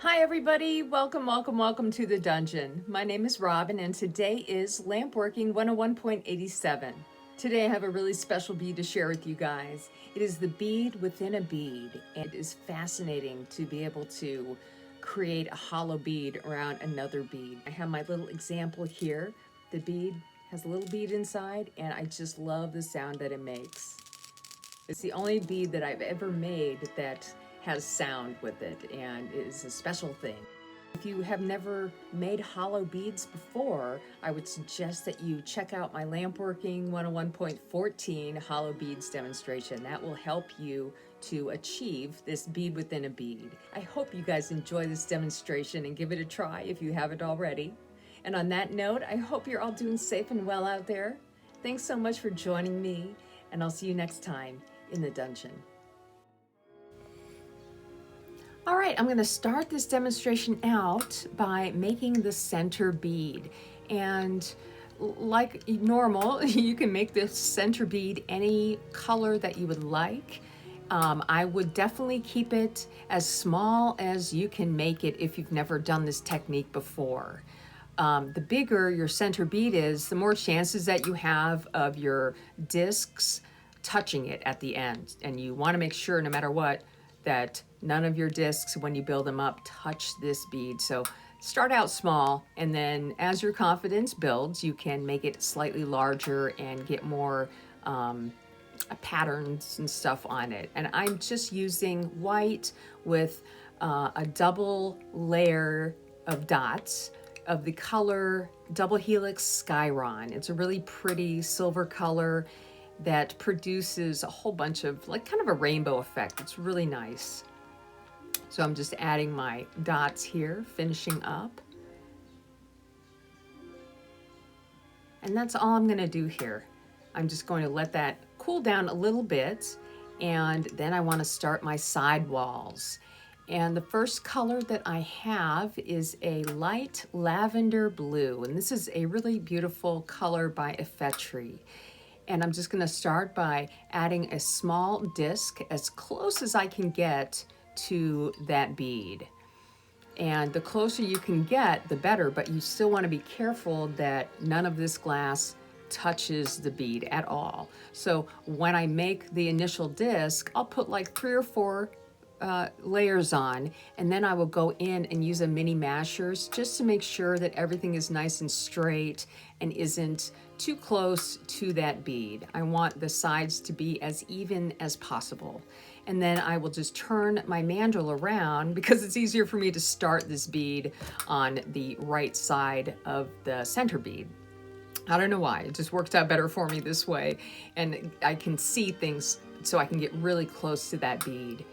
Hi everybody, welcome to the dungeon. My name is Robin and today is Lampworking 101.87. Today I have a really special bead to share with you guys. It is the bead within a bead, and it is fascinating to be able to create a hollow bead around another bead. I have my little example here. The bead has a little bead inside and I just love the sound that it makes. It's the only bead that I've ever made that has sound with it, and it is a special thing. If you have never made hollow beads before, I would suggest that you check out my Lampworking 101.14 hollow beads demonstration. That will help you to achieve this bead within a bead. I hope you guys enjoy this demonstration and give it a try if you haven't already. And on that note, I hope you're all doing safe and well out there. Thanks so much for joining me, and I'll see you next time in the dungeon. All right, I'm going to start this demonstration out by making the center bead. And like normal, you can make this center bead any color that you would like. I would definitely keep it as small as you can make it if you've never done this technique before. The bigger your center bead is, the more chances that you have of your discs touching it at the end. And you want to make sure, no matter what, that none of your discs, when you build them up, touch this bead. So start out small, and then as your confidence builds, you can make it slightly larger and get more patterns and stuff on it. And I'm just using white with a double layer of dots of the color Double Helix Skiron. It's a really pretty silver color that produces a whole bunch of like kind of a rainbow effect. It's really nice. So I'm just adding my dots here, finishing up. And that's all I'm going to do here. I'm just going to let that cool down a little bit, and then I want to start my sidewalls. And the first color that I have is a light lavender blue, and this is a really beautiful color by Effetre. And I'm just going to start by adding a small disc as close as I can get to that bead. And the closer you can get, the better, but you still want to be careful that none of this glass touches the bead at all. So when I make the initial disc, I'll put like 3 or 4 layers on, and then I will go in and use a mini mashers just to make sure that everything is nice and straight and isn't too close to that bead. I want the sides to be as even as possible. And then I will just turn my mandrel around because it's easier for me to start this bead on the right side of the center bead. I don't know why, it just works out better for me this way, and I can see things so I can get really close to that bead.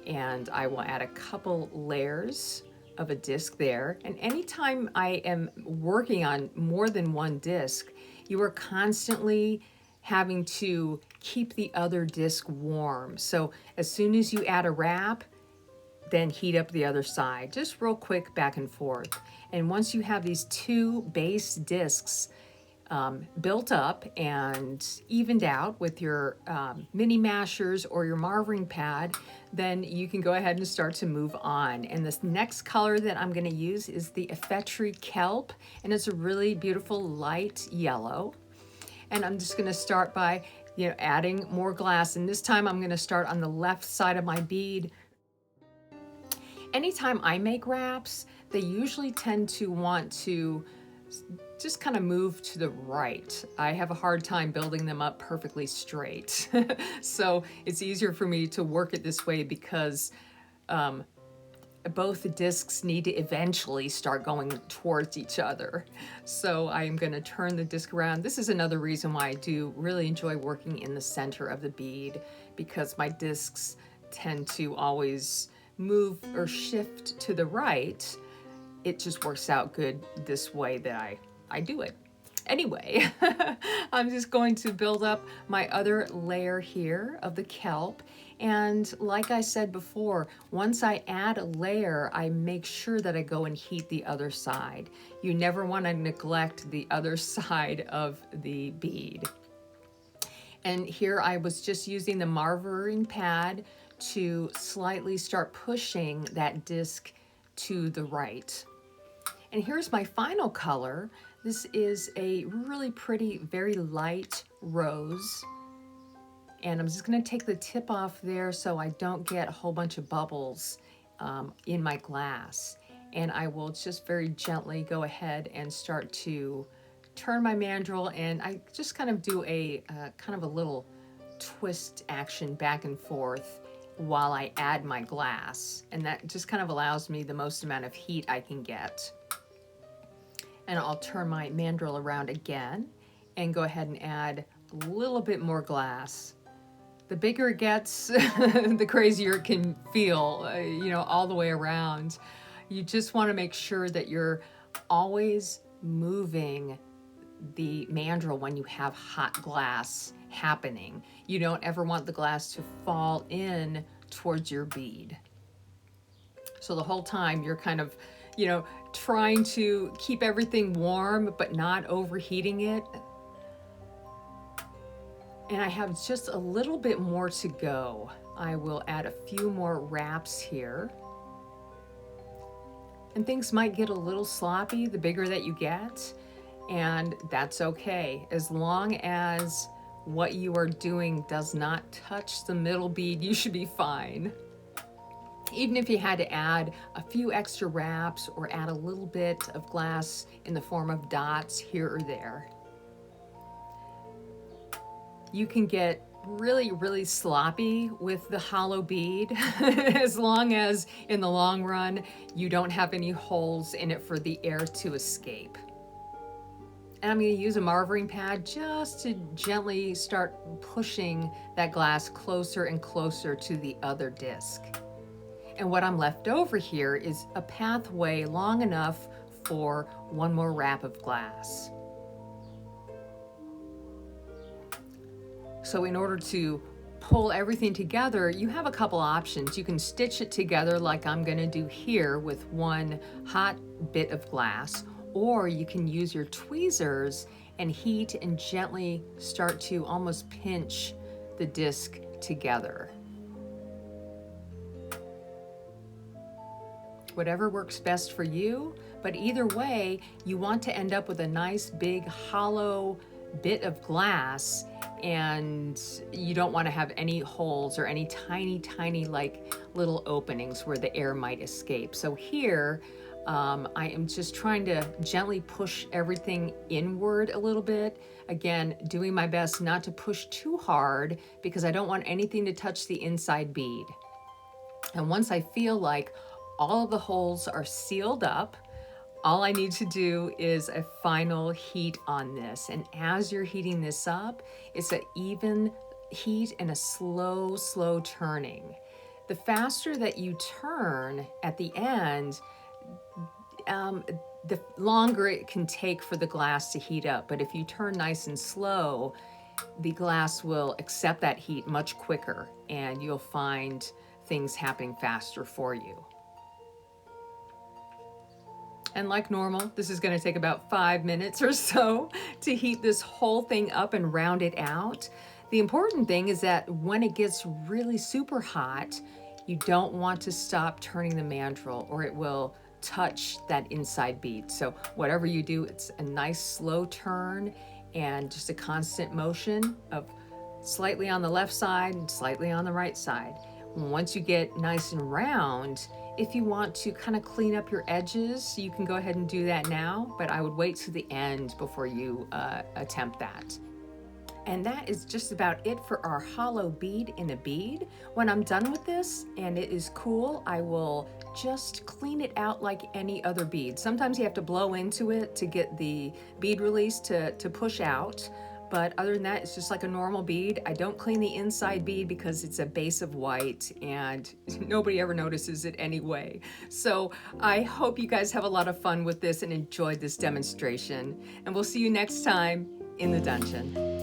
And I will add a couple layers of a disc there. And anytime I am working on more than one disc, you are constantly having to keep the other disc warm. So as soon as you add a wrap, then heat up the other side, just real quick back and forth. And once you have these 2 base discs built up and evened out with your mini mashers or your marvering pad, then you can go ahead and start to move on. And this next color that I'm going to use is the Effetre Kelp, and it's a really beautiful light yellow. And I'm just going to start by adding more glass, and this time I'm going to start on the left side of my bead. Anytime I make wraps, they usually tend to want to just kind of move to the right. I have a hard time building them up perfectly straight. So it's easier for me to work it this way because both the discs need to eventually start going towards each other. So I'm going to turn the disc around. This is another reason why I do really enjoy working in the center of the bead, because my discs tend to always move or shift to the right. It just works out good this way that I do it. Anyway, I'm just going to build up my other layer here of the kelp. And like I said before, once I add a layer, I make sure that I go and heat the other side. You never want to neglect the other side of the bead. And here I was just using the marvering pad to slightly start pushing that disc to the right. And here's my final color. This is a really pretty, very light rose. And I'm just gonna take the tip off there so I don't get a whole bunch of bubbles in my glass. And I will just very gently go ahead and start to turn my mandrel, and I just kind of do a kind of a little twist action back and forth while I add my glass. And that just kind of allows me the most amount of heat I can get. And I'll turn my mandrel around again and go ahead and add a little bit more glass. The bigger it gets, the crazier it can feel, you know, all the way around. You just want to make sure that you're always moving the mandrel when you have hot glass happening. You don't ever want the glass to fall in towards your bead. So the whole time you're kind of, you know, trying to keep everything warm but not overheating it. And I have just a little bit more to go. I will add a few more wraps here. And things might get a little sloppy the bigger that you get, and that's okay. As long as what you are doing does not touch the middle bead, you should be fine. Even if you had to add a few extra wraps or add a little bit of glass in the form of dots here or there. You can get really, really sloppy with the hollow bead as long as in the long run you don't have any holes in it for the air to escape. And I'm going to use a marvering pad just to gently start pushing that glass closer and closer to the other disc. And what I'm left over here is a pathway long enough for one more wrap of glass. So in order to pull everything together, you have a couple options. You can stitch it together like I'm going to do here with one hot bit of glass, or you can use your tweezers and heat and gently start to almost pinch the disc together. Whatever works best for you, but either way, you want to end up with a nice big hollow bit of glass, and you don't want to have any holes or any tiny like little openings where the air might escape. So here I am just trying to gently push everything inward a little bit. Again, doing my best not to push too hard because I don't want anything to touch the inside bead. And once I feel like all of the holes are sealed up, all I need to do is a final heat on this. And as you're heating this up, it's an even heat and a slow turning. The faster that you turn at the end, the longer it can take for the glass to heat up. But if you turn nice and slow, the glass will accept that heat much quicker, and you'll find things happening faster for you. And like normal, this is going to take about 5 minutes or so to heat this whole thing up and round it out. The important thing is that when it gets really super hot, you don't want to stop turning the mandrel or it will touch that inside bead. So whatever you do, it's a nice slow turn and just a constant motion of slightly on the left side and slightly on the right side. Once you get nice and round, if you want to kind of clean up your edges, you can go ahead and do that now, but I would wait to the end before you attempt that. And that is just about it for our hollow bead in a bead. When I'm done with this and it is cool, I will just clean it out like any other bead. Sometimes you have to blow into it to get the bead release to push out. But other than that, it's just like a normal bead. I don't clean the inside bead because it's a base of white and nobody ever notices it anyway. So I hope you guys have a lot of fun with this and enjoyed this demonstration. And we'll see you next time in the dungeon.